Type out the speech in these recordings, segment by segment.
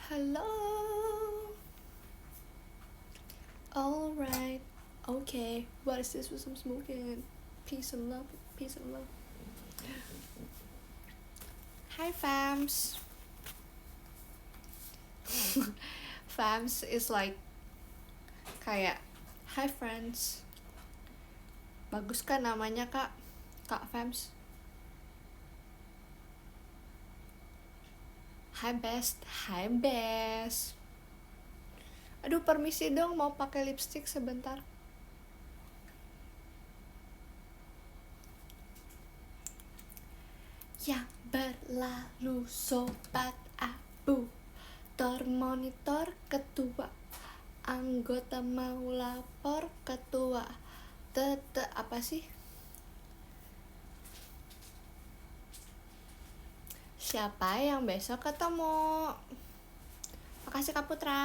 Hello. Alright. Okay. What is this with some smoking? Peace and love. Peace and love. Hi fams. Fams is like kayak hi friends. Bagus kan namanya kak? Kak fams. Hi best. Hi best. Aduh permisi dong mau pakai lipstick sebentar. Yang berlalu sobat abu, termonitor ketua, anggota mau lapor ketua, apa sih? Siapa yang besok ketemu? Makasih Kak Putra.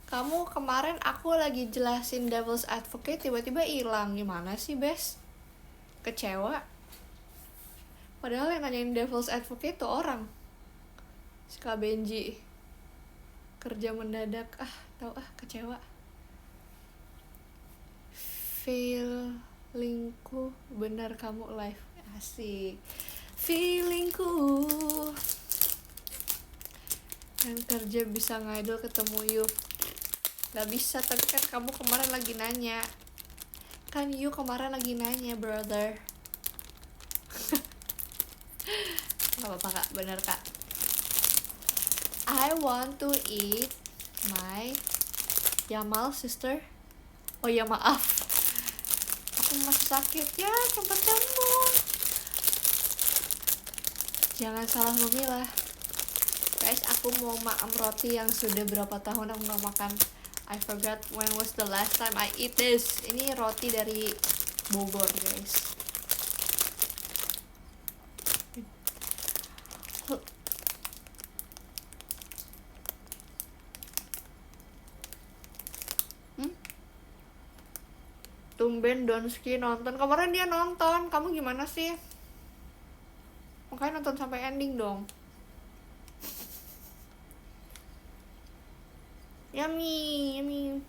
Kamu kemarin aku lagi jelasin Devil's Advocate tiba-tiba hilang, gimana sih Bes? Kecewa. Padahal yang nanyain Devil's Advocate tuh orang, si Kak Benji. Kerja mendadak, kecewa. Feelingku benar kamu live, asik. Feelingku kan kerja bisa ngidol ketemu you. Gak bisa, tapi kan kamu kemarin lagi nanya. Kan you kemarin lagi nanya, brother. Gak apa-apa kak, bener kak. I want to eat my Yamal sister. Oh ya maaf, aku masih sakit ya, tempat kamu. Jangan salah memilah. Guys, aku mau makan roti yang sudah berapa tahun aku gak makan. I forgot when was the last time I eat this. Ini roti dari Bogor guys. Tumben Donski nonton. Kemarin dia nonton. Kamu gimana sih? Makanya nonton sampai ending dong. Yummy, yummy.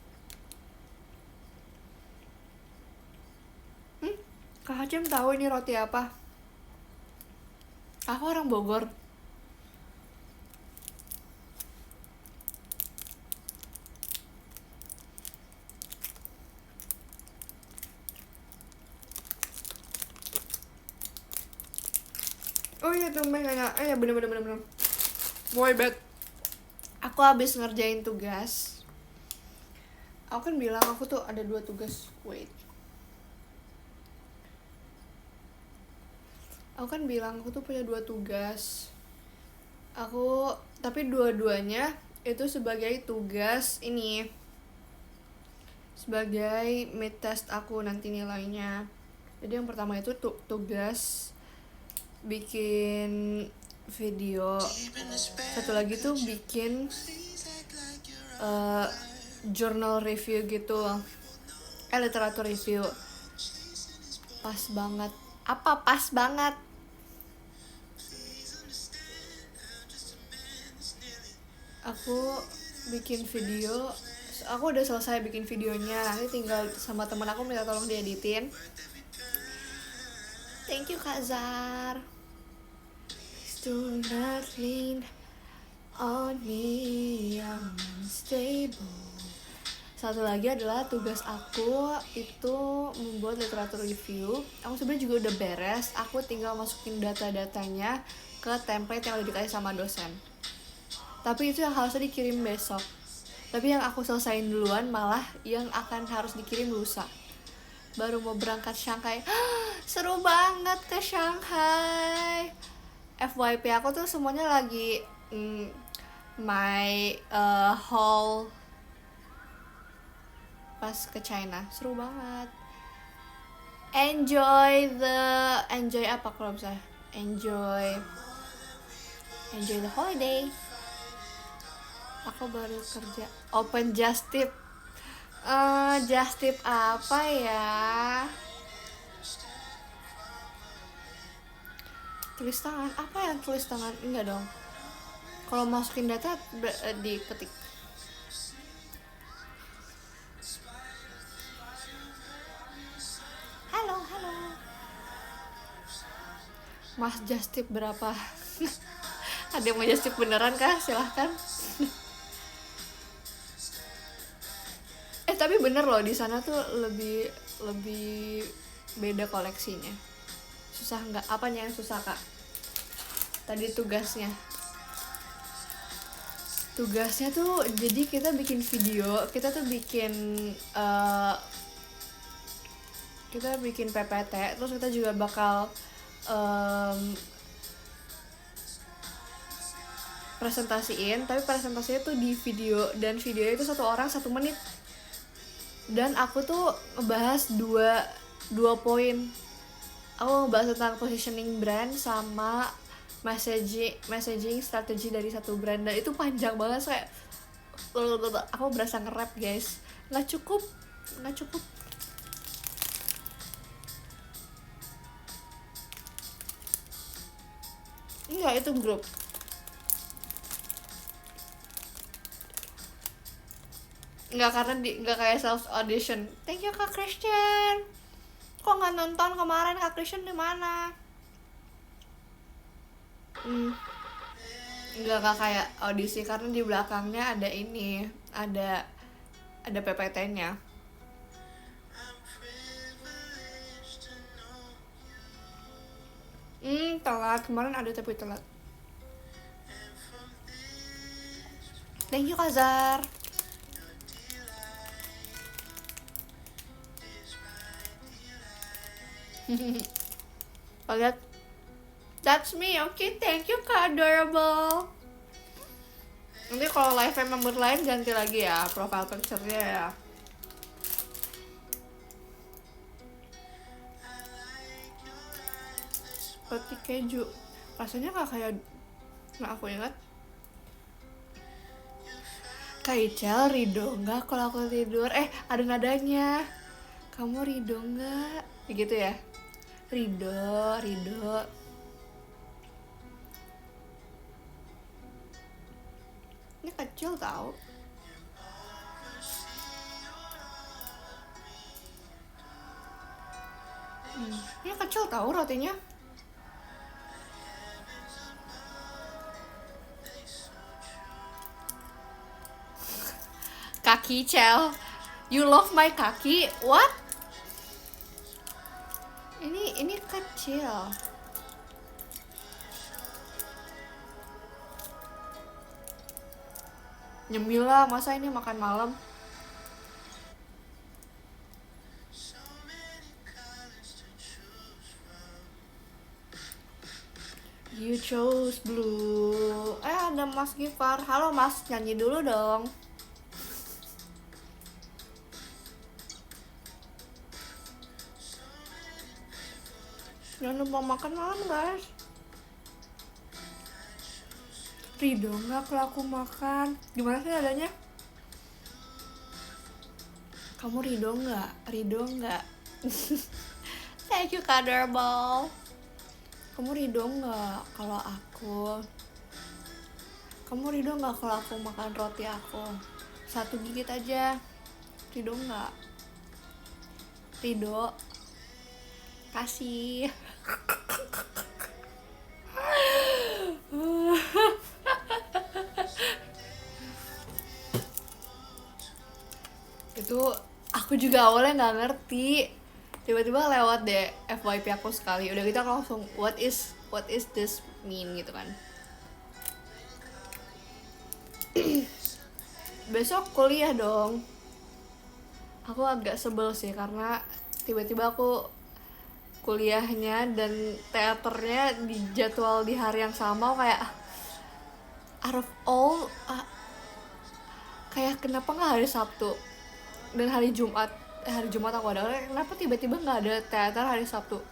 Kak Hacim tahu ini roti apa? Aku orang Bogor. Oh iya tumben nanya. Ya bener. Boy bet. Aku habis ngerjain tugas. Aku kan bilang aku tuh ada 2 tugas. Wait. Aku kan bilang aku tuh punya 2 tugas. Tapi dua-duanya itu sebagai tugas ini. Sebagai mid test aku nanti nilainya. Jadi yang pertama itu tugas bikin video. Satu lagi tuh bikin journal review gitu. Literatur review. Pas banget. Apa pas banget? Aku bikin video. Aku udah selesai bikin videonya. Nanti tinggal sama temen aku minta tolong dieditin. Thank you Kak Zar. Do not lean on me, I'm unstable. Satu lagi adalah tugas aku itu membuat literatur review. Aku sebenarnya juga udah beres. Aku tinggal masukin data-datanya ke template yang udah dikasih sama dosen. Tapi itu yang harusnya dikirim besok. Tapi yang aku selesain duluan malah yang akan harus dikirim lusa. Baru mau berangkat Shanghai. Seru banget ke Shanghai. FYP aku tuh semuanya lagi my haul pas ke China. Seru banget. Enjoy apa kalau bisa? Enjoy the holiday. Aku baru kerja open just tip apa ya? Tulis tangan, apa yang tulis tangan? Enggak dong. Kalau masukin data diketik. Halo, halo. Mas just tip berapa? Ada yang mau just tip beneran kah? Silahkan. Tapi bener loh, di sana tuh lebih beda koleksinya. Susah nggak? Apanya yang susah kak? Tadi tugasnya tuh jadi kita bikin video, kita tuh bikin kita bikin PPT, terus kita juga bakal presentasiin, tapi presentasinya tuh di video, dan videonya itu 1 orang 1 menit, dan aku tuh ngebahas dua poin. Aku ngebahas tentang positioning brand sama messaging strategi dari satu brand, dan itu panjang banget, kayak aku berasa nge-rap guys. nggak cukup enggak, itu grup. Enggak, karena enggak kayak self audition. Thank you Kak Christian. Kok nggak nonton kemarin? Kak Christian di mana? Enggak kayak audisi, karena di belakangnya ada ini, ada PPT-nya. Telat kemarin ada, tapi telat. Thank you Kazar. Lihat, that's me. Okay, thank you Kak Adorable. Nanti kalau live member lain ganti lagi ya profile picture-nya ya. Roti keju rasanya nggak kayak, nggak aku ingat. Kak Icel, Rido nggak kalau aku tidur? Ada nadanya. Kamu Rido nggak? Begitu ya. Rido. Ini kecil tau. Ini kecil tau rotinya. Kaki Cel, you love my kaki? What? Ini kecil. Nyemil lah, masa ini makan malam? You chose blue. Ada Mas Gifar. Halo Mas, nyanyi dulu dong. Jangan lupa makan malam guys. Rido nggak kalau aku makan? Gimana sih adanya? Kamu Rido nggak? Thank you Kaderball. Kamu Rido nggak kalau aku? Kamu Rido nggak kalau aku makan roti aku? 1 gigit aja. Rido nggak? Rido, kasih. Itu aku juga awalnya nggak ngerti, tiba-tiba lewat deh FYP aku sekali, udah gitu aku langsung what is this mean gitu kan. Besok kuliah dong. Aku agak sebel sih karena tiba-tiba aku kuliahnya dan teaternya dijadwal di hari yang sama, kayak out of all kayak kenapa nggak hari Sabtu dan hari Jumat aku ada, kenapa tiba-tiba nggak ada teater hari Sabtu?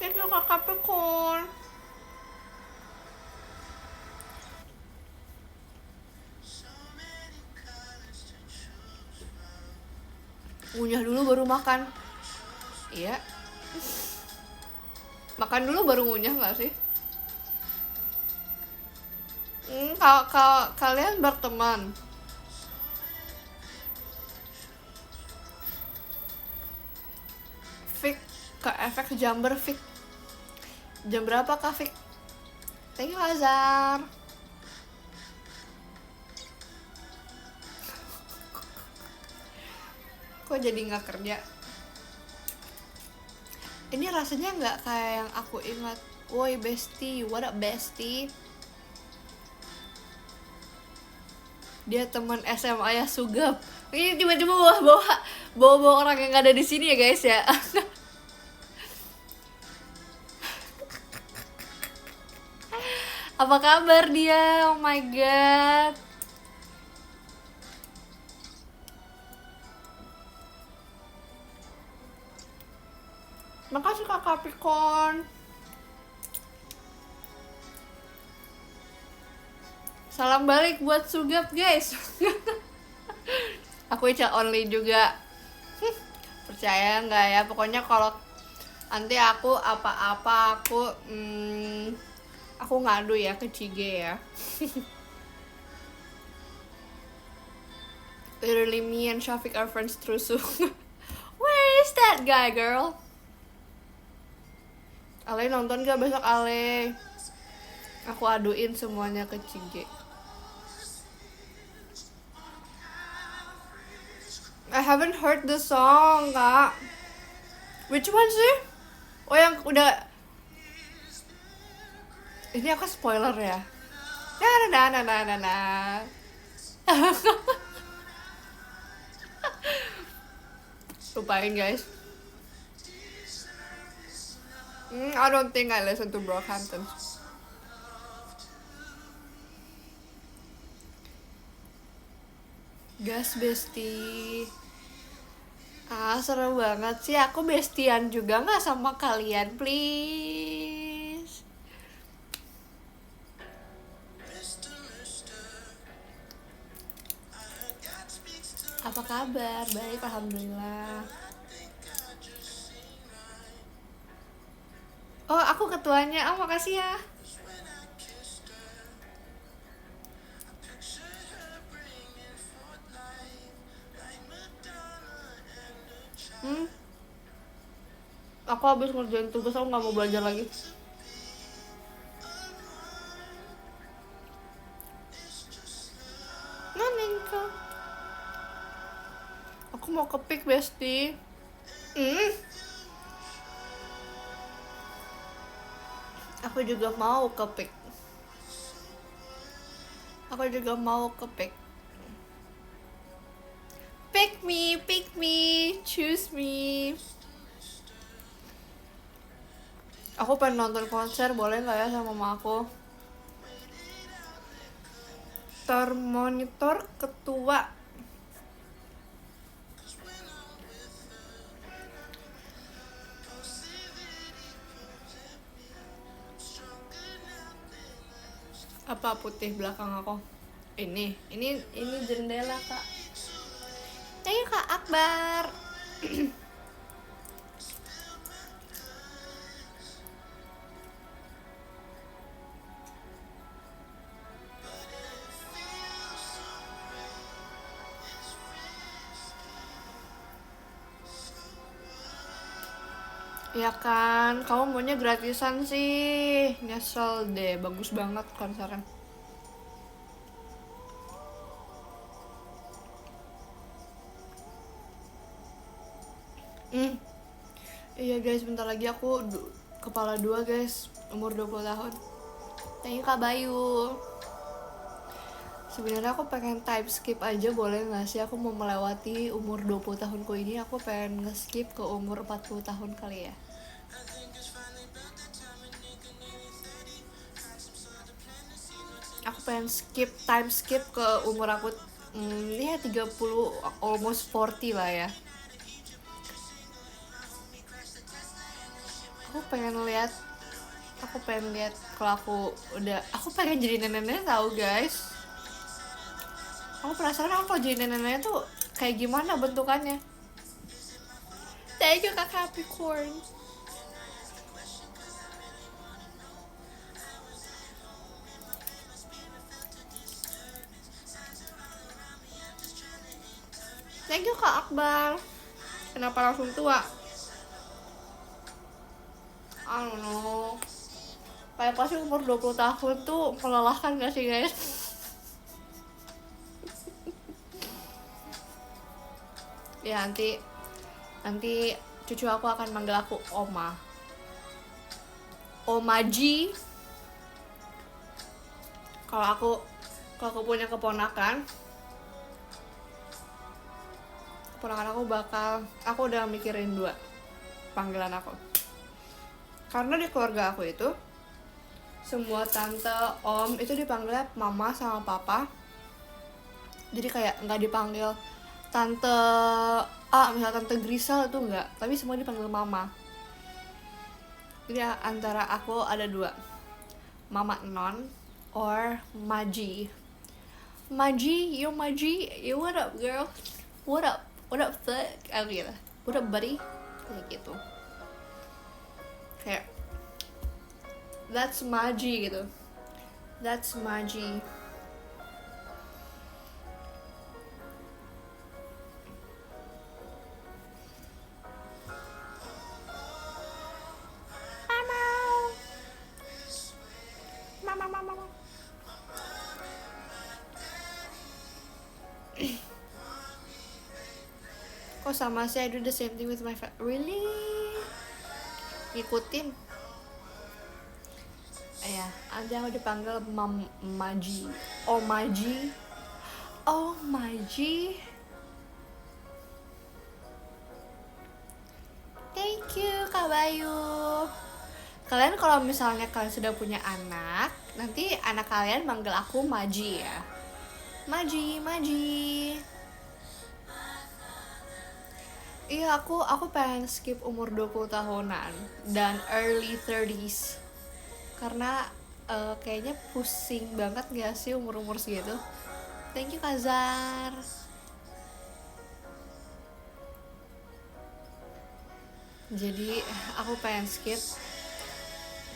Thank you Kak Capricorn. Ngunyah dulu baru makan. Iya. Makan dulu baru ngunyah nggak sih? Kalian berteman. Fik ke efek Jumper Fik. Jam berapa Kak Fik? Thank you Azhar. Kok jadi nggak kerja? Ini rasanya nggak kayak yang aku ingat. Woi bestie, what up bestie? Dia teman SMA ya Sugap. Ini tiba-tiba bawa orang yang nggak ada di sini ya guys ya. Apa kabar dia? Oh my god. Makasih Kak Capricorn. Salam balik buat Sugap guys. Aku Ica only juga. Percaya nggak ya? Pokoknya kalau nanti aku apa-apa aku ngadu ya ke Cige ya. Literally me and Shafiq are friends through Zoom. Where is that guy girl? Ale nonton gak besok Ale? Aku aduin semuanya ke Cige. I haven't heard the song kak. Which one sih? Oh yang udah. Ini aku spoiler ya. Nah. Lupain guys. I don't think I listen to Brockhampton. Gas bestie. Seru banget sih. Aku bestian juga nggak sama kalian, please. Apa kabar? Baik, alhamdulillah. Oh, aku ketuanya. Oh, makasih ya. Aku habis ngerjain tugas, aku nggak mau belajar lagi. Nanengka. Aku mau ke pick bestie. Aku juga mau ke pick. Pick me, choose me. Aku pengen nonton konser, boleh nggak ya sama mama aku? Termonitor ketua. Apa putih belakang aku? Ini jendela kak. Ayo Kak Akbar. Ya kan, kamu maunya gratisan sih. Nyesel deh, bagus banget konsernya. Iya guys, bentar lagi aku kepala 2 guys, umur 20 tahun. Thank you Kak Bayu. Sebenarnya aku pengen time skip aja, boleh gak sih? Aku mau melewati umur 20 tahunku ini, aku pengen nge-skip ke umur 40 tahun kali ya. Aku pengen time skip ke umur aku ya 30, almost 40 lah ya. Aku pengen lihat kalau aku pengen jadi nenek-nenek tahu guys. Aku penasaran aku kalau jadi nenek-nenek tuh kayak gimana bentukannya. Thank you Kak Capricorn. Thank you Kak Akbar. Kenapa langsung tua? I don't know. Kayak pasti umur 20 tahun tuh melelahkan gak sih guys? Ya nanti cucu aku akan manggil aku Oma. Omaji. Kalau aku punya keponakan aku udah mikirin 2 panggilan aku. Karena di keluarga aku itu semua tante, om itu dipanggilnya mama sama papa. Jadi kayak nggak dipanggil tante misalnya tante Grisel itu enggak, tapi semua dipanggil mama. Jadi antara aku ada 2, mama non or Maji. Maji, yo what up girl, what up fuck, gitu, what up buddy, kayak gitu. Kayak that's Maji gitu, that's Maji. Mama. Kok sama sih, I do the same thing with my really? Ngikutin? Ya, nanti aku dipanggil Maji. Oh Maji. Thank you Kak Bayu. Kalian kalau misalnya kalian sudah punya anak, nanti anak kalian manggil aku Maji ya. Maji. Iya, aku pengen skip umur 20 tahunan dan early 30s. Karena kayaknya pusing banget gak sih umur-umur segitu. Thank you Kazar. Jadi aku pengen skip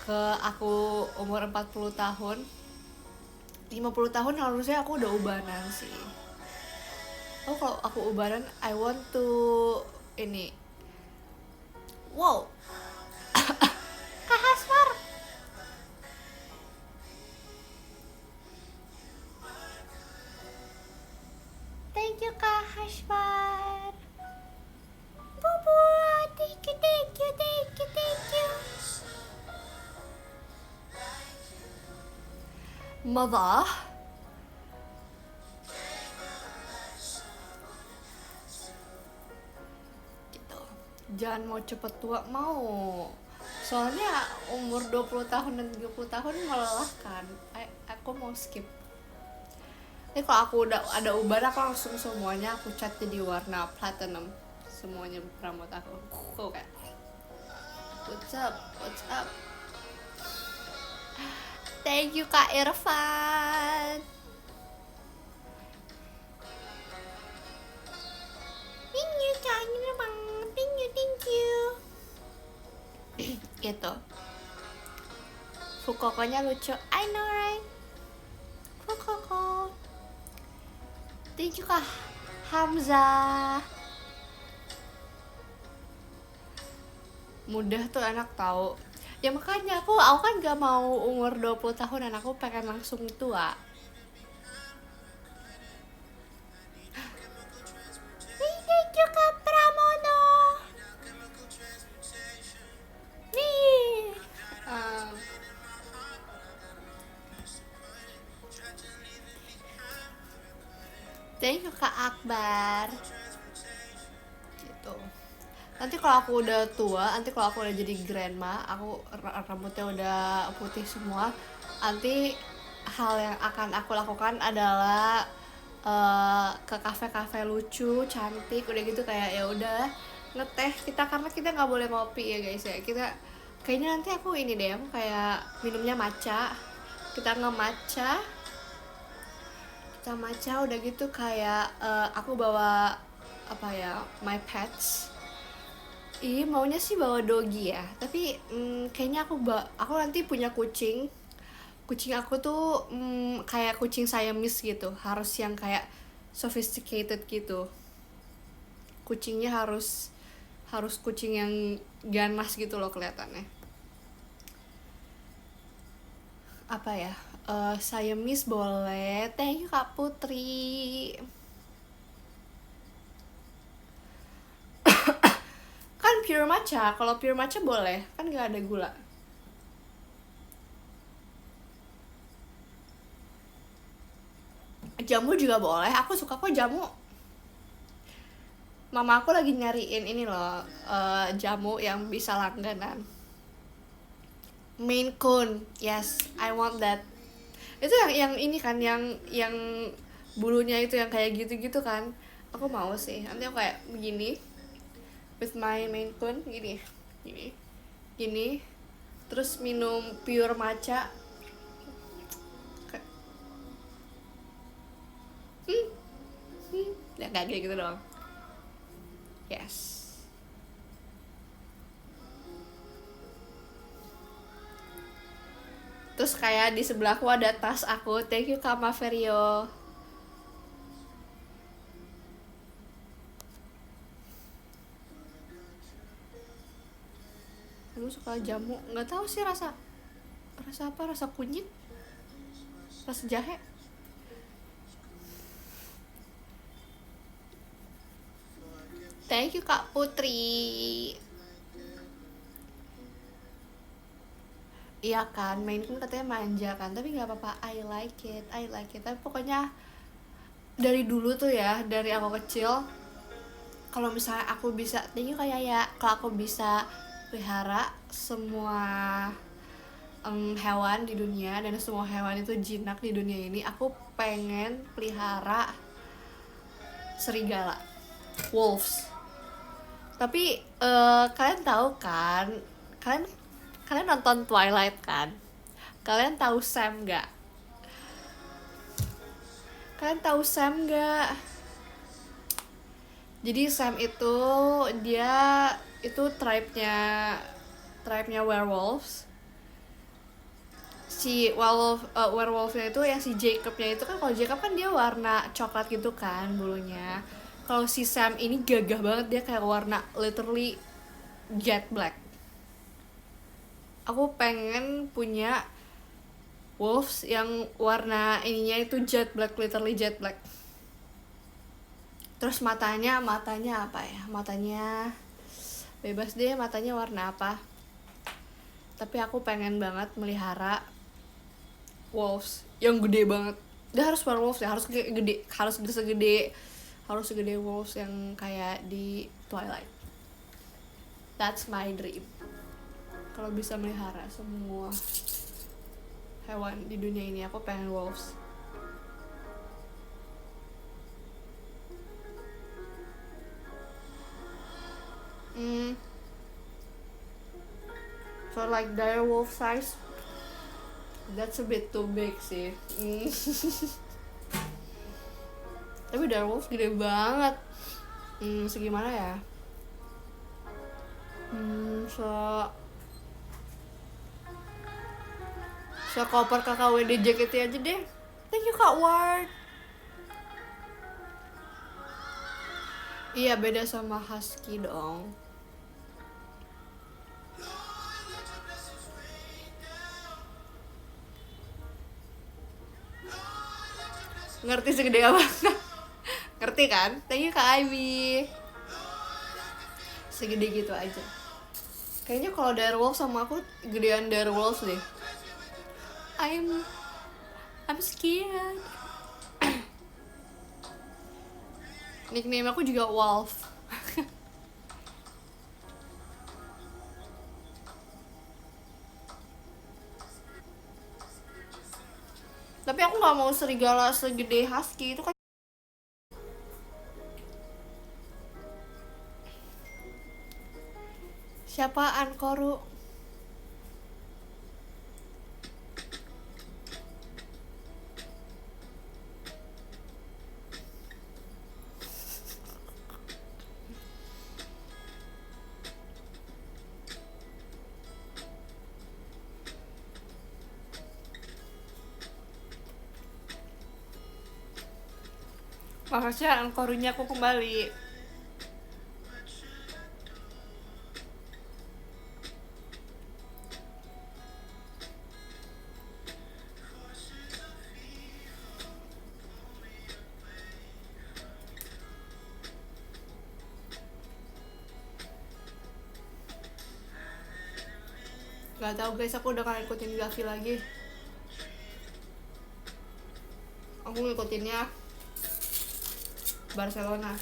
ke aku umur 40 tahun. 50 tahun harusnya aku udah ubanan sih. Kalau aku ubanan, I want to ini. Wow. Kak Hasmar. Thank you Kak Hasmar. Bubu, thank you. Mother. Gitu. Jangan mau cepet tua, mau. Soalnya umur 20 tahun dan 30 tahun melelahkan. Aku mau skip. Ini kalau aku udah ada uban, aku langsung semuanya aku cat jadi warna platinum. Semuanya rambut aku. Kayak what's up? Thank you Kak Irfan. Thank you. Gitu. Fukokonya lucu. I know right? Fukoko. Thank you Kak Hamzah. Mudah tuh anak tahu. Ya makanya aku kan gak mau umur 20 tahun dan aku pengen langsung tua. Thank you Kak Pramono. Nih. Thank you Kak Akbar. Gitu. Nanti kalau aku udah tua, nanti kalau aku udah jadi grandma, aku rambutnya udah putih semua, nanti hal yang akan aku lakukan adalah ke kafe-kafe lucu, cantik, udah gitu kayak ya udah ngeteh kita, karena kita nggak boleh ngopi ya guys ya. Kita kayaknya nanti aku ini deh, aku kayak minumnya matcha, kita nge-matcha, udah gitu kayak aku bawa apa ya, my pets, Ih, maunya sih bawa dogi ya, tapi kayaknya aku nanti punya kucing. Kucing aku tuh kayak kucing Siamese gitu, harus yang kayak sophisticated gitu. Kucingnya harus harus kucing yang ganas gitu loh kelihatannya. Apa ya? Siamese boleh. Thank you Kak Putri. Kan pure matcha, kalau pure matcha boleh, kan nggak ada gula. Jamu juga boleh, aku suka kok jamu. Mama aku lagi nyariin ini loh, jamu yang bisa langganan. Maine Coon, yes, I want that. Itu yang ini kan, yang bulunya itu yang kayak gitu-gitu kan. Aku mau sih. Nanti aku kayak begini with my Maine Coon, gini, gini, gini. Terus minum pure matcha. Ya kayak gitu doang. Yes. Terus kayak di sebelahku ada tas aku. Thank you Kak Maverio. Kamu suka jamu? Nggak tahu sih rasa apa, rasa kunyit, rasa jahe. Thank you Kak Putri. Iya kan, main kan katanya manja kan, tapi nggak apa-apa. I like it, I like it. Tapi pokoknya dari dulu tuh ya, dari aku kecil, kalau misalnya aku bisa, thank you kayak ya, kalau aku bisa pelihara semua hewan di dunia, dan semua hewan itu jinak di dunia ini, aku pengen pelihara serigala, wolves. Tapi kalian tahu kan, kalian kalian nonton Twilight kan? Kalian tahu Sam nggak? Kalian tahu Sam nggak? Jadi Sam itu dia itu tribe-nya werewolves. Si werewolfnya itu yang si Jacobnya itu kan, kalau Jacob kan dia warna coklat gitu kan bulunya. Kalau si Sam ini gagah banget, dia kayak warna literally jet black. Aku pengen punya wolves yang warna ininya itu jet black, literally jet black. Terus matanya apa ya? Matanya bebas deh, matanya warna apa. Tapi aku pengen banget melihara wolves yang gede banget. Dia harus werewolves ya, harus gede, harus segede wolves yang kayak di Twilight. That's my dream. Kalau bisa melihara semua hewan di dunia ini, aku pengen wolves. So like dire wolf size, that's a bit too big sih. Tapi dire wolf gede banget. Segimana ya? Koper KKWD JKT aja deh. Thank you Kak Ward. Iya, beda sama husky dong. Ngerti segede apa? Ngerti kan? Thank you Kak Ivy. Segede gitu aja. Kayaknya kalau direwolf sama aku gedean direwolf deh. I'm scared. Nickname aku juga Wolf. Tapi aku nggak mau serigala segede husky, itu kan. Siapa Ankoru? Makasih angkorunya aku kembali. Gak tau guys, aku udah gak ikutin Gavi lagi. Aku ngikutinnya Barcelona.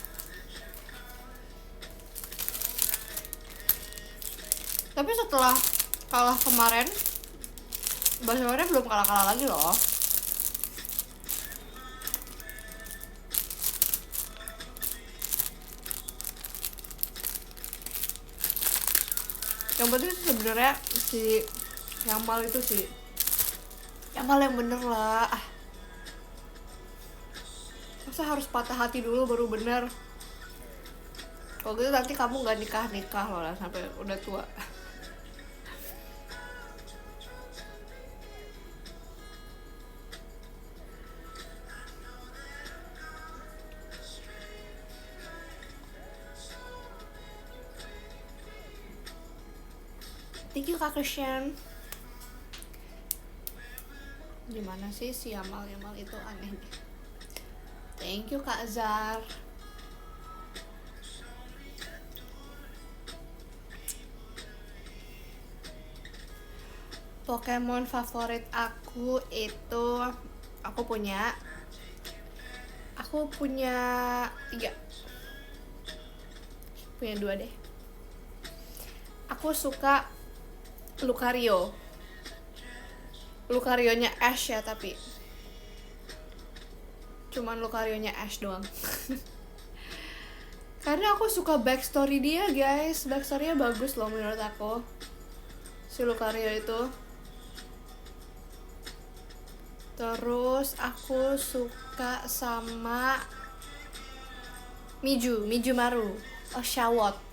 Tapi setelah kalah kemarin, Barcelona belum kalah-kalah lagi loh. Yang penting sebenarnya si Yamal itu sih, Yamal yang bener lah. Masa harus patah hati dulu baru bener? Kalau gitu nanti kamu gak nikah loh lah sampai udah tua. Thank you Kak Christian. Gimana sih si Yamal itu aneh deh. Thank you Kak Zar. Pokemon favorit aku itu aku punya 3. Punya 2 deh. Aku suka Lucario. Lucarionya Ash ya, tapi cuman Lucarionya Ash doang. Karena aku suka backstory dia guys. Backstorynya bagus loh menurut aku, si Lucario itu. Terus aku suka sama Mijumaru, Oshawott,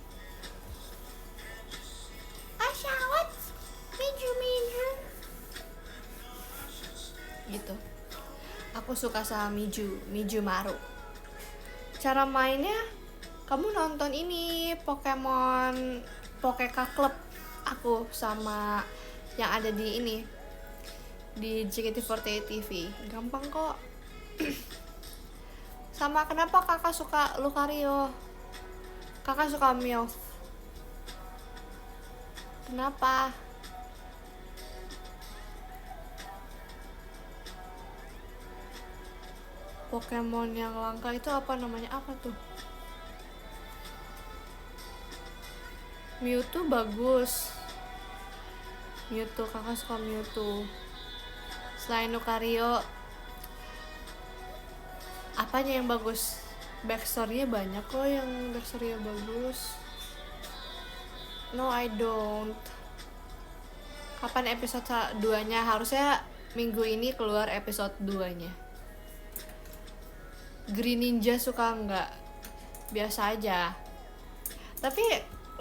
Miju gitu. Aku suka sama Mijumaru. Cara mainnya kamu nonton ini Pokemon Pokeka Club aku sama yang ada di ini di JKT48 TV, gampang kok. Sama kenapa kakak suka Lucario, kakak suka Meowth, kenapa? Pokemon yang langka itu apa namanya, apa tuh? Mewtwo bagus. Kakak suka Mewtwo. Selain Lucario, apanya yang bagus? Backstory-nya banyak kok yang backstory-nya bagus. No, I don't. Kapan episode 2-nya? Harusnya minggu ini keluar episode 2-nya. Green Ninja suka nggak? Biasa aja. Tapi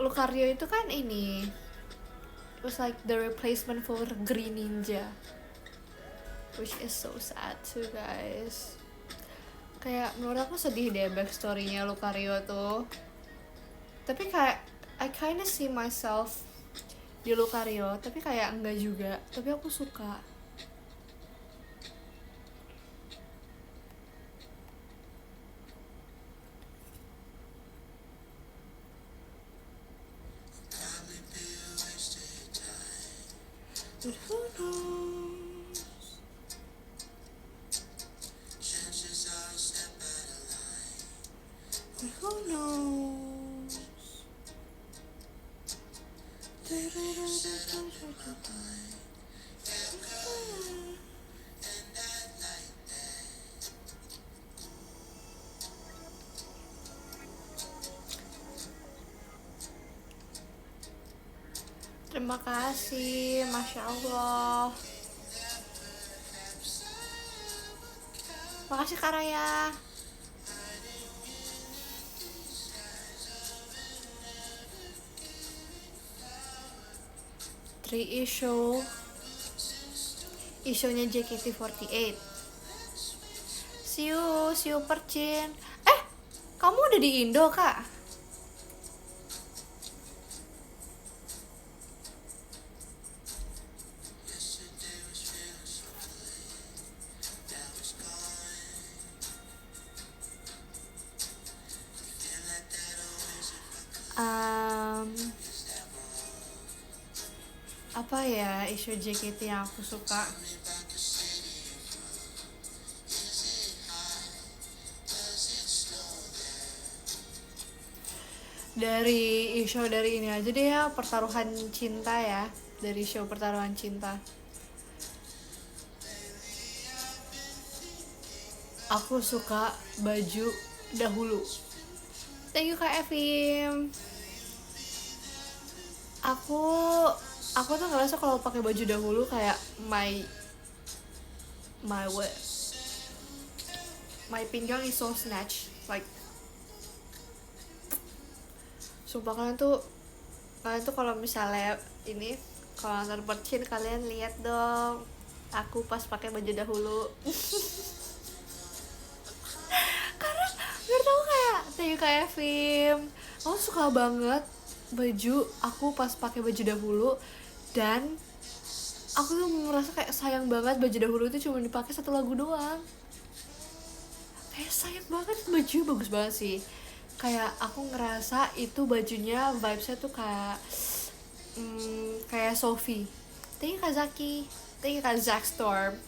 Lucario itu kan ini, it was like the replacement for Green Ninja, which is so sad too guys. Kayak menurut aku sedih deh backstory-nya Lucario tuh. Tapi kayak I kinda see myself di Lucario, tapi kayak enggak juga. Tapi aku suka. Who knows? Terima kasih, Masya Allah. Makasih Kak Raya. Isunya JKT48 Siu Percin. Kamu udah di Indo, Kak? Um, apa ya isu JKT yang aku suka? Dari isu dari ini aja deh ya, pertaruhan cinta ya. Dari show pertaruhan cinta. Aku suka baju dahulu. Thank you Kak Evim. Aku tuh ngerasa kalau pakai baju dahulu kayak my pinggang is so snatched, like sumpah. Kalian tuh kalau misalnya ini, kalau nonton Percin, kalian lihat dong aku pas pakai baju dahulu. Karena menurut aku kayak thank you Kak Evim, aku suka banget baju aku pas pakai baju dahulu. Dan aku tuh merasa kayak sayang banget baju dahulu itu cuma dipakai satu lagu doang. Kayak sayang banget, baju bagus banget sih. Kayak aku ngerasa itu bajunya vibesnya tuh kayak Sophie. Thank you Kak Zaki, thank you Kak Zack Storm.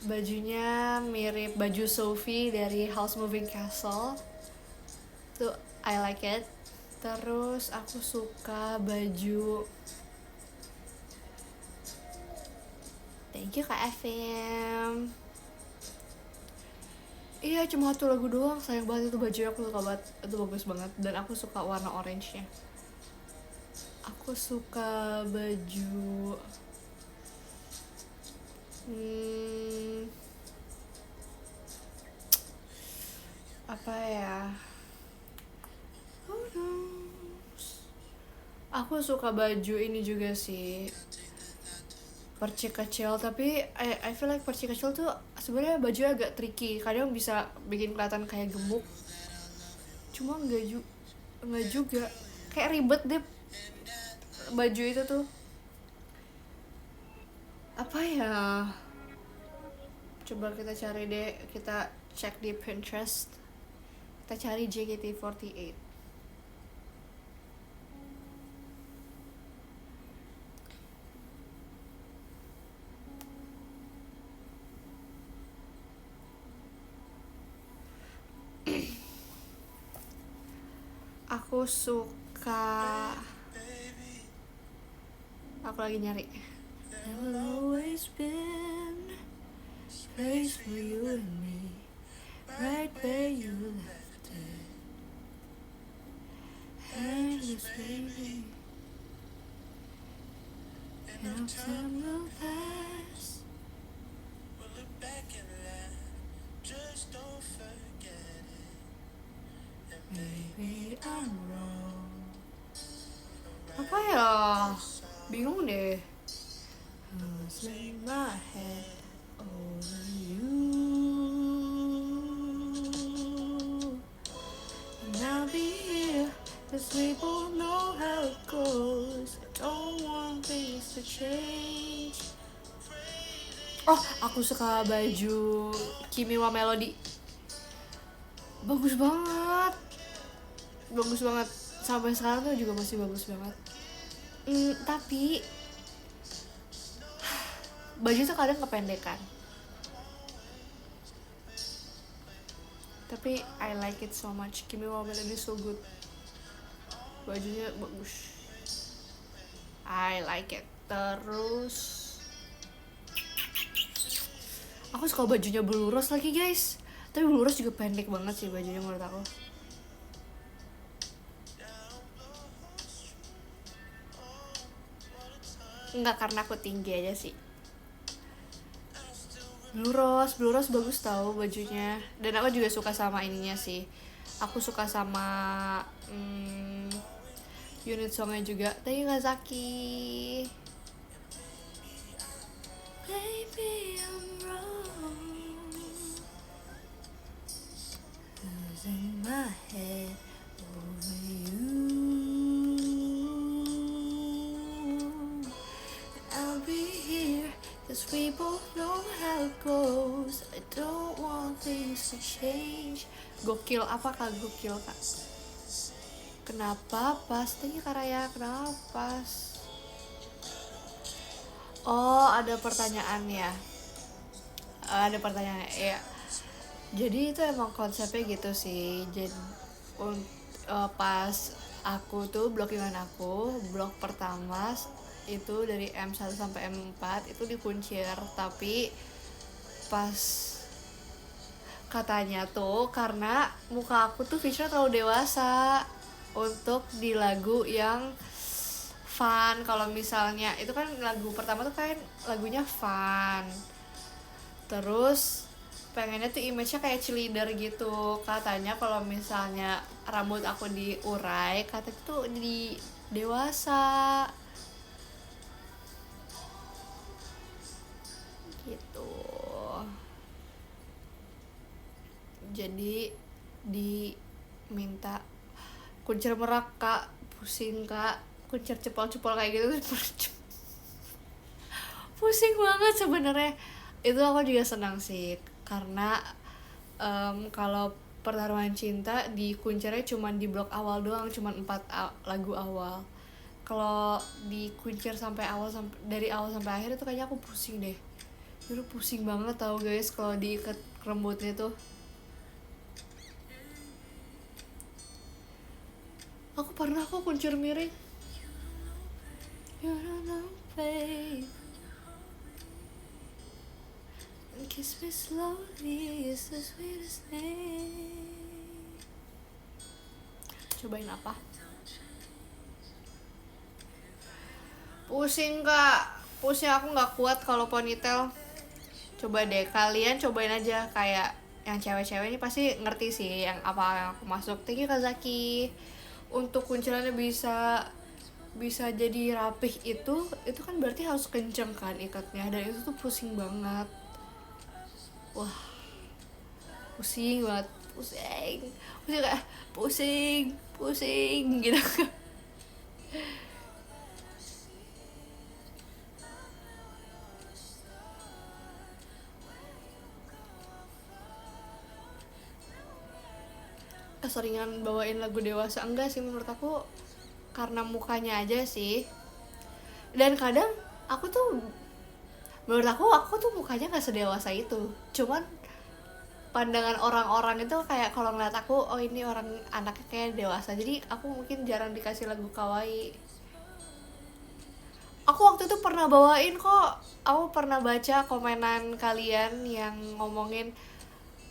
Bajunya mirip baju Sophie dari House Moving Castle tuh, I like it. Terus aku suka baju, thank you Kak FM. Iya, cuma satu lagu doang, sayang banget itu baju, aku suka banget, itu bagus banget. Dan aku suka warna orange-nya. Aku suka baju apa ya, aku suka baju ini juga sih, perci kecil. Tapi I feel like perci kecil tuh sebenarnya baju agak tricky, kadang bisa bikin kelihatan kayak gemuk, cuma enggak juga, kayak ribet deh baju itu tuh. Apa ya, coba kita cari deh, kita cek di Pinterest, kita cari JKT48. Aku suka, aku lagi nyari. There will always been place for you and me, right where you left it. Endless baby, and our time will pass. We'll look back and laugh, just don't forget it. And maybe I'm wrong. Apa ya? Bingung deh. I'll lay my head over you, and I'll be here, 'cause we both know how it goes. I don't want things to change. Oh, aku suka baju Kimi wa Melody. Bagus banget. Sampai sekarang tuh juga masih bagus banget. Tapi baju tuh kadang kependekan, tapi I like it so much. Kimi wa Melody so good, bajunya bagus, I like it. Terus aku suka bajunya Blue Rose lagi guys, tapi Blue Rose juga pendek banget sih bajunya menurut aku. Enggak, karena aku tinggi aja sih. Blue Rose bagus tau bajunya. Dan aku juga suka sama ininya sih, aku suka sama unit songnya juga. Thank you Kak Zaki. Baby I'm wrong. losing my head over you. I'll be here, 'cause we both know how it goes. I don't want things to change. Gokil, apa kak gokil kak? Kenapa pas? Thank you Kak Raya, kenapa pas? Oh, ada pertanyaan ya. Ada pertanyaan ya. Jadi itu emang konsepnya gitu sih. Jadi pas aku tuh blockingan aku, blok pertama itu dari M1 sampai M4 itu dikuncir, tapi pas katanya tuh karena muka aku tuh feature terlalu dewasa untuk di lagu yang fun. Kalau misalnya itu kan lagu pertama tuh kan lagunya fun, terus pengennya tuh image-nya kayak cheerleader gitu. Katanya kalau misalnya rambut aku diurai, katanya tuh jadi dewasa gitu. Jadi diminta kuncir merak kak, pusing kak, kuncir cepol-cepol kayak gitu. Pusing banget sebenarnya. Itu aku juga senang sih karena kalau pertarungan cinta di kuncirnya cuma di blok awal doang, cuma 4 lagu awal. Kalau di kuncir sampai dari awal sampai akhir itu kayaknya aku pusing deh. Itu pusing banget tau guys kalau diikat rambutnya tuh. Aku pernah kok kuncir miring. You don't know, babe. Kiss me slowly, it's the sweetest thing. Cobain apa? Pusing kak, pusing, aku nggak kuat kalau ponytail. Coba deh kalian cobain aja, kayak yang cewek-cewek ini pasti ngerti sih yang apa yang aku masuk. Thank you Kak Zaki. Untuk kuncirannya bisa jadi rapih itu kan berarti harus kenceng kan ikatnya, dan itu tuh pusing banget. Wah, pusing banget, pusing gitu. Keseringan bawain lagu dewasa enggak sih, menurut aku karena mukanya aja sih. Dan kadang aku tuh, menurut aku tuh mukanya nggak sedewasa itu, cuman pandangan orang-orang itu kayak kalau ngeliat aku, oh ini orang anaknya kayak dewasa, jadi aku mungkin jarang dikasih lagu kawaii. Aku waktu itu pernah bawain kok, aku pernah baca komenan kalian yang ngomongin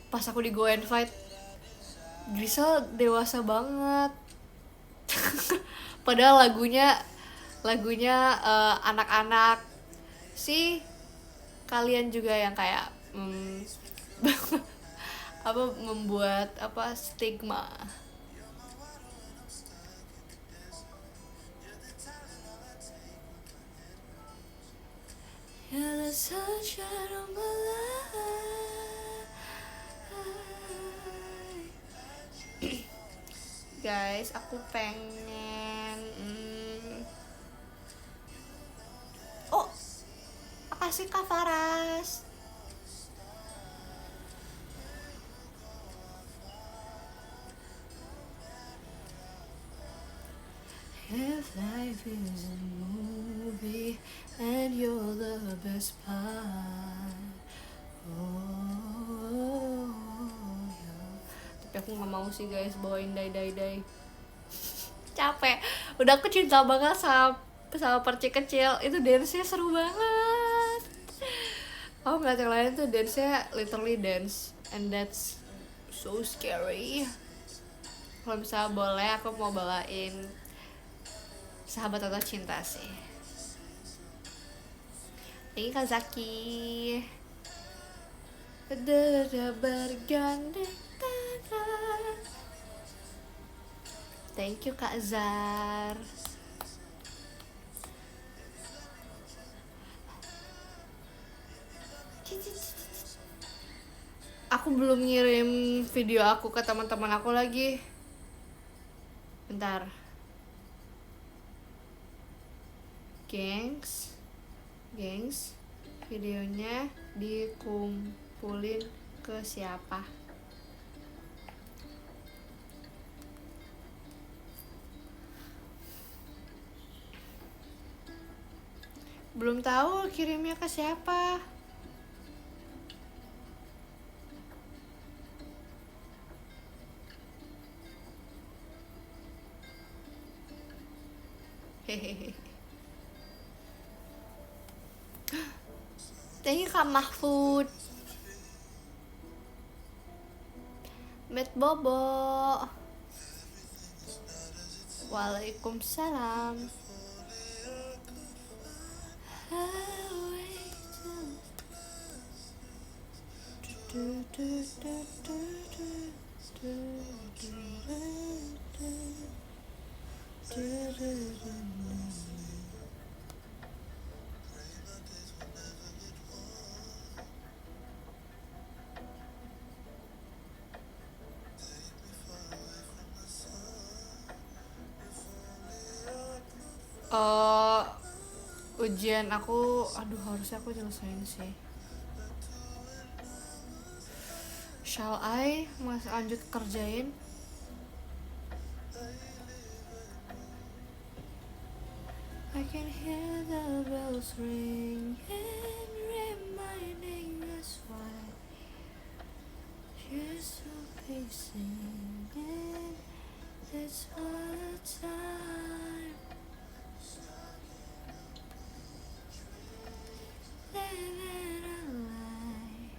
pas aku di Go and Fight, Grisel dewasa banget. Padahal lagunya anak-anak sih. Kalian juga yang kayak apa membuat apa stigma. You're the sunshine of my life. Guys, aku pengen oh, makasih Kak Faras. If life is a movie and you're the best part, oh, yeah. Tapi aku nggak mau sih guys bawain dai. Capek. Udah aku cinta banget sama Perci kecil. Itu dance-nya seru banget. Aku ngeliat yang lain tuh dance-nya literally dance, and that's so scary. Kalau misalnya boleh, aku mau bawain Sahabat atau Cinta sih. Ini Kak Zaki. Bergandeng tangan. Thank you Kak Zar. Aku belum ngirim video aku ke teman-teman aku lagi. Bentar. Gengs, videonya dikumpulin ke siapa? Belum tahu kirimnya ke siapa. Hehehe. Thank you Kak Mahfud. Met Bobo. Waalaikumsalam. Ujian aku, aduh harusnya aku nyelesain sih. Shall I masih lanjut kerjain? I can hear the bells ring and reminding us why you're so patient and it's all time. Living a lie,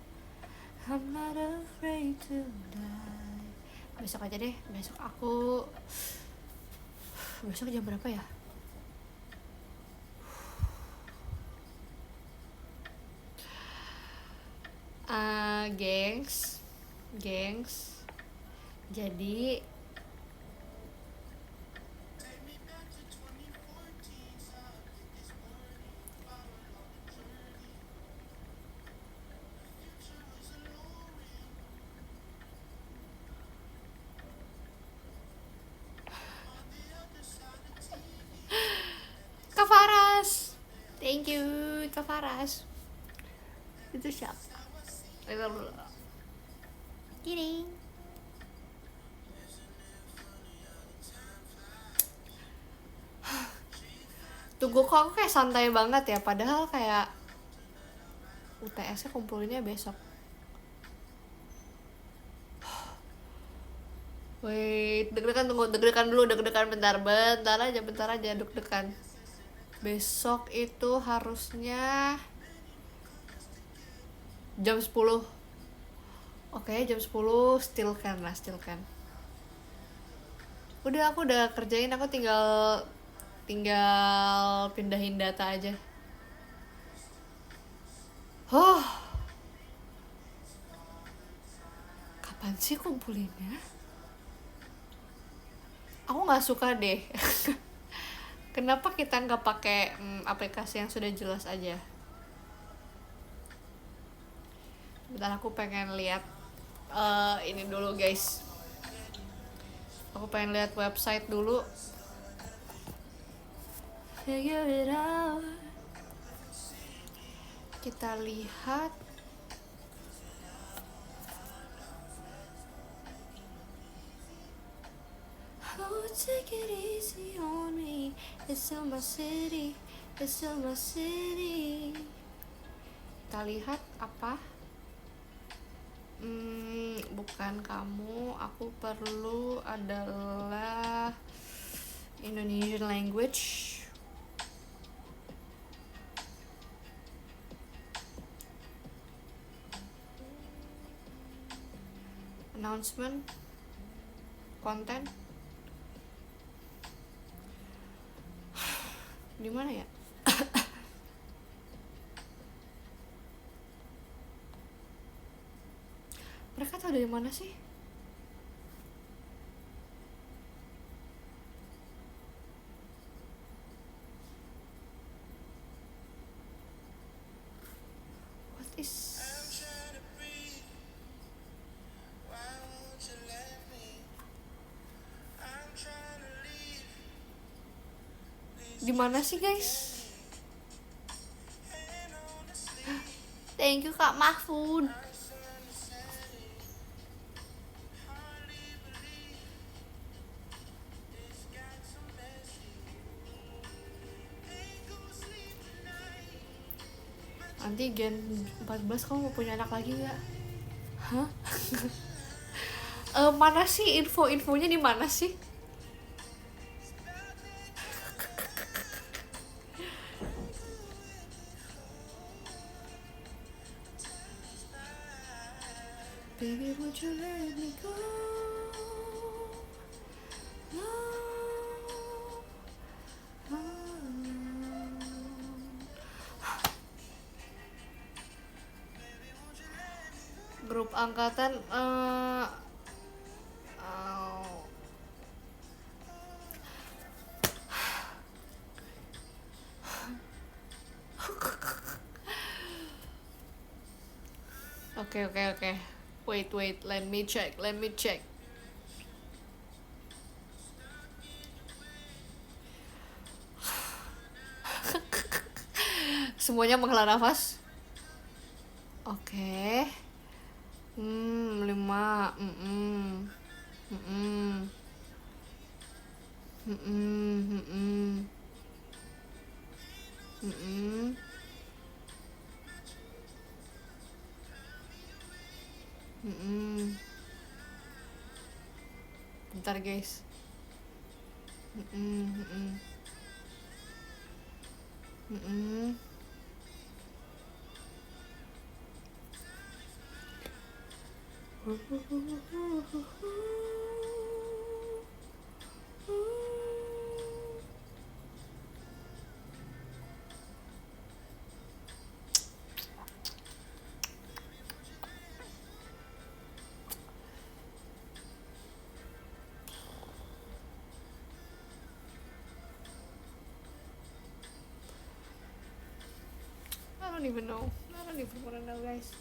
I'm not afraid to die. Besok aja deh, besok jam berapa ya? Gengs. Jadi Kak Faras, thank you Kak Faras. Itu siapa? Kidding. Tunggu kok, aku kayak santai banget ya, padahal kayak UTS-nya kumpulinnya besok. Wait, deg-degan, tunggu, deg-degan dulu, deg-degan bentar aja, deg-degan. Besok itu harusnya jam 10. Oke, jam 10 still can. Udah, aku udah kerjain, aku tinggal pindahin data aja. Kapan sih kumpulinnya? Aku nggak suka deh. Kenapa kita nggak pakai aplikasi yang sudah jelas aja? Bentar, aku pengen lihat ini dulu guys. Aku pengen lihat website dulu. Figure it out. Kita lihat. Oh, take it easy on me. It's still my city. Kita lihat apa? Bukan kamu. Aku perlu adalah Indonesian language. Announcement. Konten. Di mana ya? Mereka tahu dari mana sih? What is Di mana sih guys? Thank you Kak Mahfud. Nanti Gen 14 kamu mau punya anak lagi nggak? Hah? Mana sih infonya di mana sih? Baby, would you let me go? No. Grup angkatan Oke. Wait, let me check. Semuanya menghela nafas. Oke. 5. Bentar guys. I don't even wanna know guys.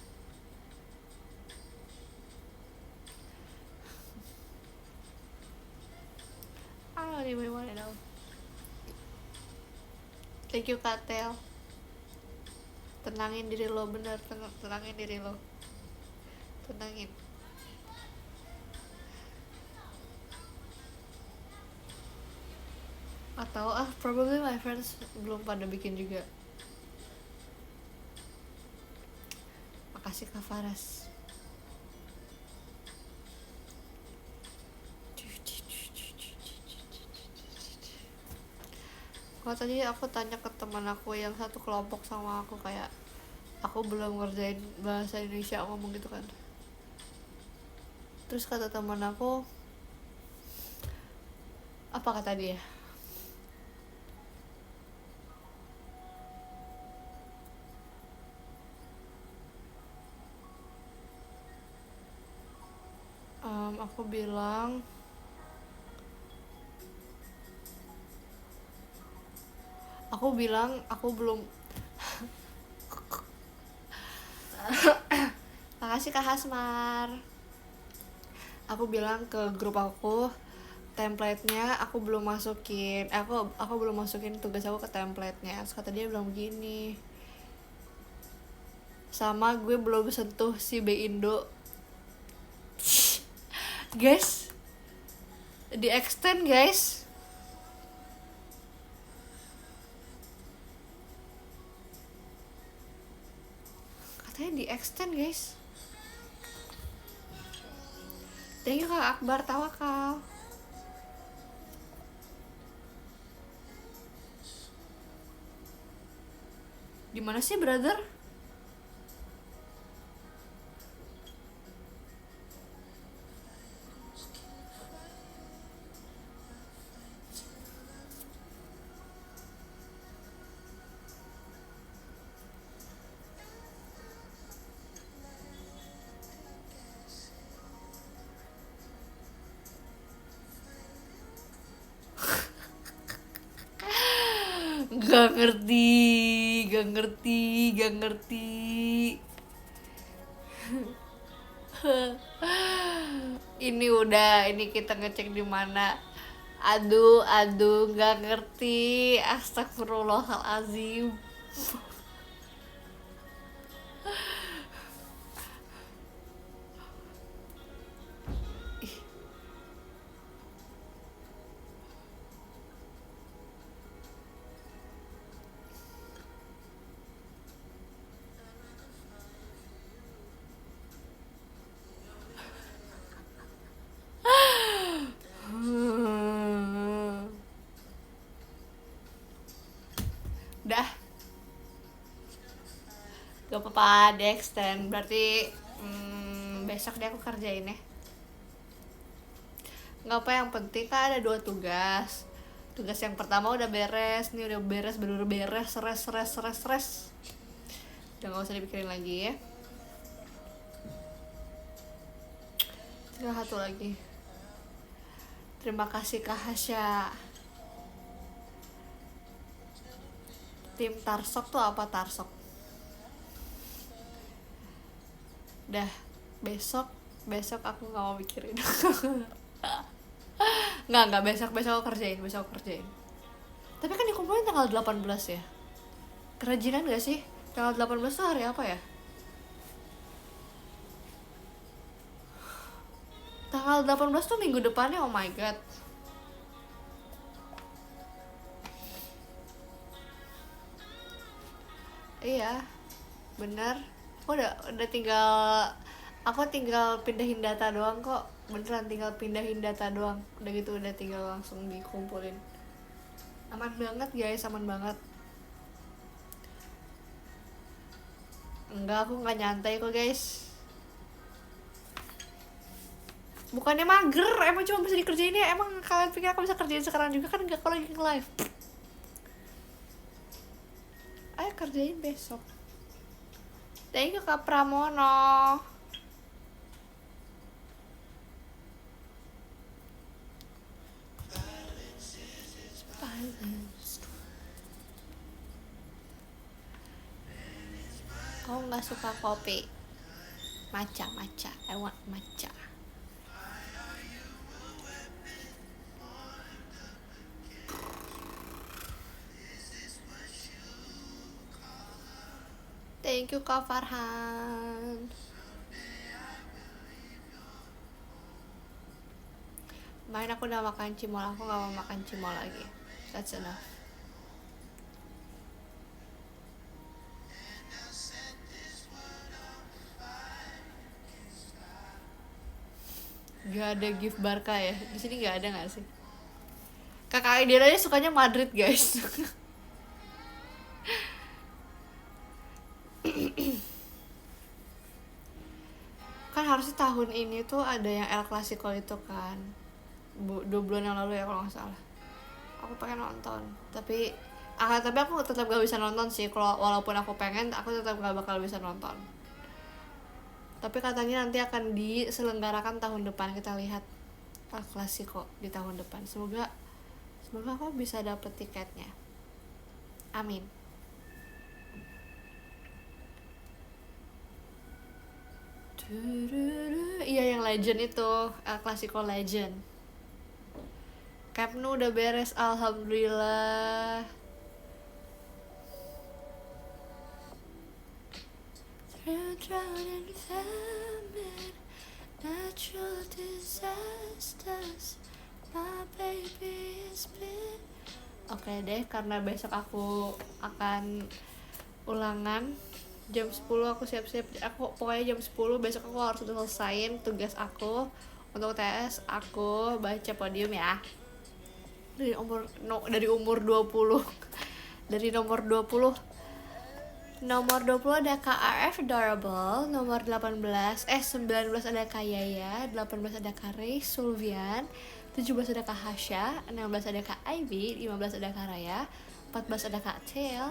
I don't even wanna know. Thank you Kak Tel. Tenangin diri lo, bener, tenangin diri lo. Tenangin. Atau probably my friends belum pada bikin juga. Makasih Kak Faras. Kalau tadi aku tanya ke teman aku yang satu kelompok sama aku, kayak aku belum ngerjain bahasa Indonesia ngomong gitu kan. Terus kata teman aku, apa kata dia? Aku bilang aku belum. Makasih Kak Hasmar. Aku bilang ke grup aku, template-nya aku belum masukin. Aku belum masukin tugas aku ke template-nya. Terus kata dia bilang begini, sama gue belum sentuh si B Indo. Guys, di extend guys. Katanya di extend guys. Thank you Kak Akbar Tawakal. Dimana sih brother? Gak ngerti. Ini kita ngecek di mana. Aduh, nggak ngerti. Astagfirullahalazim. Dah, gak apa-apa, di extend. Berarti besok deh aku kerjain ya. Gak apa, yang penting kan ada 2 tugas. Tugas yang pertama udah beres, nih udah beres, bener beres, res. Udah gak usah dipikirin lagi ya. Tinggal satu lagi. Terima kasih Kak Hasya. Tim Tarsok tuh apa Tarsok? Dah, besok aku gak mau mikirin. Nggak besok aku kerjain. Tapi kan dikumpulin tanggal 18 ya. Kerajinan gak sih? Tanggal 18 tuh hari apa ya? Tanggal 18 tuh minggu depannya, oh my god. Iya, bener. Aku tinggal pindahin data doang kok. Beneran tinggal pindahin data doang. Udah gitu udah tinggal langsung dikumpulin. Aman banget guys, aman banget. Enggak, aku nggak nyantai kok guys. Bukannya mager, emang cuma bisa dikerjain ya. Emang kalian pikir aku bisa kerjain sekarang juga kan? Enggak, kalau lagi live. Ayo kerjain besok. Thank you Kak Pramono. Kau nggak suka kopi? Matcha. I want matcha. Thank you Kak Farhan. Main aku udah makan cimol, aku gak mau makan cimol lagi. That's enough. Gak ada gift Barca ya? Di sini gak ada gak sih? Kakak Idera aja sukanya Madrid guys. Kan harusnya tahun ini tuh ada yang El Clasico itu kan 2 bulan yang lalu ya kalau nggak salah. Aku pengen nonton tapi aku tetap gak bisa nonton sih. Kalau walaupun aku pengen, aku tetap gak bakal bisa nonton. Tapi katanya nanti akan diselenggarakan tahun depan. Kita lihat El Clasico di tahun depan. Semoga aku bisa dapet tiketnya. Amin. Iya yang Legend itu, El Clasico Legend. Camp Nou udah beres, alhamdulillah. Natural disasters, my baby is been. Oke deh, karena besok aku akan ulangan jam 10, aku siap-siap. Aku pokoknya jam 10 besok aku harus selesaiin tugas aku untuk TS. Aku baca podium ya. Dari umur 20. Dari nomor 20. Nomor 20 ada KRF Adorable, nomor 19 ada Kak Yaya, 18 ada Kak Ray Sulvian, 17 ada Kak Hasya, 16 ada Kak Ivy, 15 ada Kak Raya, 14 ada Kak Tail,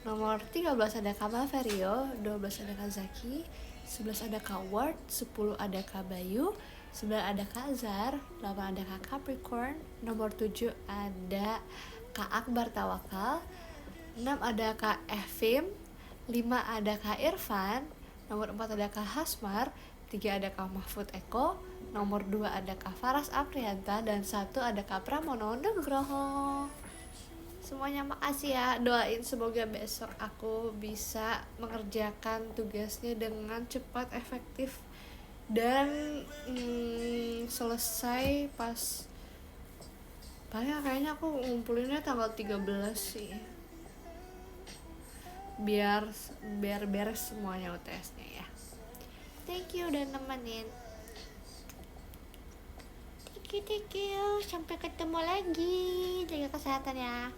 nomor 13 ada Kak Maverio, 12 ada Kak Zaki, 11 ada Kak Ward, 10 ada Kak Bayu, 9 ada Kak Zar, 8 ada Kak Capricorn, nomor 7 ada Kak Akbar Tawakal, 6 ada Kak Evim, 5 ada Kak Irfan, nomor 4 ada Kak Hasmar, 3 ada Kak Mahfud Eko, nomor 2 ada Kak Faras Aprianta, dan 1 ada Kak Pramono Nugroho. Semuanya makasih ya, doain semoga besok aku bisa mengerjakan tugasnya dengan cepat, efektif, dan selesai pas paling kayaknya aku ngumpulinnya tanggal 13 sih, biar beres semuanya UTS-nya ya. Thank you udah nemenin. Thank you, sampai ketemu lagi, jaga kesehatan ya.